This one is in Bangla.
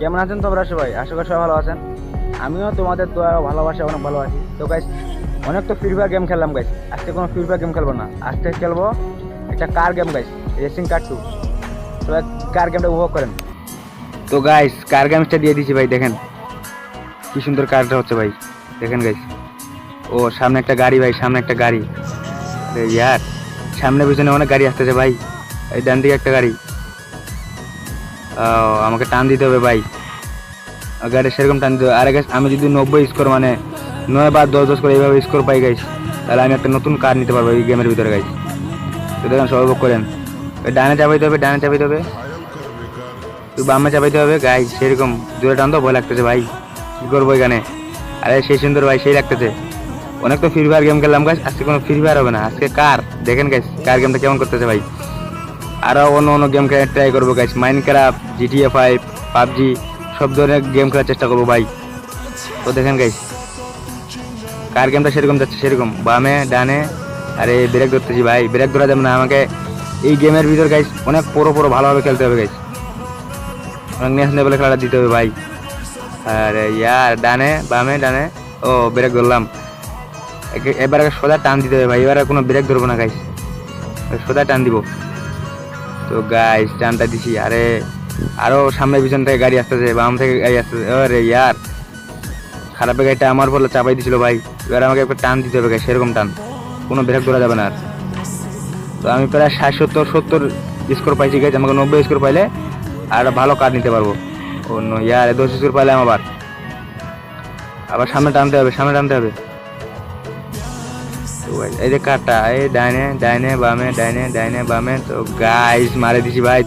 কেমন আছেন তোমরা সবাই? আশা করি সবাই ভালো আছেন। আমিও তোমাদের দোয়া ভালোবাসা অনেক ভালো আছি। তো গাইস, অনেক তো ফ্রি ফায়ার গেম খেললাম গাইস। আজকে কোনো ফ্রি ফায়ার গেম খেলবো না, আজকে খেলবো একটা কার গেম গাইস, রেসিং কার 2। তো কার গেমটা উপভোগ করেন। তো গাইস, কার গেমটা দিয়ে দিছি ভাই, দেখেন কি সুন্দর কারটা হচ্ছে ভাই, দেখেন গাইস। ও সামনে একটা গাড়ি ভাই, সামনে একটা গাড়ি। আরে ইয়ার, সামনে পিছনে অনেক গাড়ি আসতেছে ভাই। এই ডান দিকে একটা গাড়ি। আমাকে টান দিতে হবে ভাই, গাড়ি সেরকম টান দিতে হবে। আরে গাইস, আমি যদি 90 স্কোর মানে 9 বা 10 করে এইভাবে স্কোর পাই গাইস, তাহলে আমি একটা নতুন কার নিতে পারবো এই গেমের ভিতরে গাইস। তো দেখেন, সবাই উপভোগ করেন। ওই ডানে চাপাইতে হবে, ডানে চাপাইতে হবে, তুই বামে চাপাইতে হবে গাইস। সেরকম জোরে টান তো, ভয় লাগতেছে ভাই, কি করবো এখানে। আরে সেই সুন্দর ভাই, সেই লাগতেছে। অনেক তো ফ্রি ফায়ার গেম খেললাম গাইস, আজকে কোনো ফ্রি ফায়ার হবে না, আজকে কার। দেখেন গাইস, কার গেমটা কেমন করতেছে ভাই। আরো অন্য অন্য গেম খেলে ট্রাই করবো গাইস, মাইনক্রাফট, GTA 5, পাবজি, সব ধরনের গেম খেলার চেষ্টা করবো ভাই। তো দেখেন গাইস, কার গেমটা সেরকম যাচ্ছে, সেরকম বামে ডানে। আরে ব্রেক ধরতেছি ভাই, ব্রেক ধরা যাবে না আমাকে এই গেমের ভিতর গাইস। অনেক পুরো ভালোভাবে খেলতে হবে গাইস, অনেক ন্যাশনাল লেভেলে খেলাটা দিতে হবে ভাই। আরে ইয়ার, ডানে বামে ডানে। ও ব্রেক ধরলাম, এবার সোজা টান দিতে হবে ভাই, এবার আর কোনো ব্রেক ধরবো না গাইস, সোজা টান দিব। তো গাইস, টানটা দিছি। আরে আরো সামনে পিছন থেকে গাড়ি আসতেছে, বাম থেকে গাড়ি আসতেছে। আরে ইয়ার, খারাপ গাড়িটা আমার বলে চাপাই দিছিল ভাই। এবার আমাকে একটা টান দিতে হবে গাইস, সেরকম টান, কোনো ব্রেক ধরা যাবে না আর। তো আমি প্রায় 60-70 স্কোর পাইছি গাইস, আমাকে 90 স্কোর পাইলে আর ভালো কার নিতে পারবো। ও নো ইয়ার, 10 স্কোর পাইলে আবার আবার সামনে টানতে হবে, সামনে টানতে হবে। তো গাইস, এই যে কারটা, এই ডাইনে ডাইনে বামে, ডাইনে ডাইনে বামে। তো গাইস, মারে দিছি ভাই।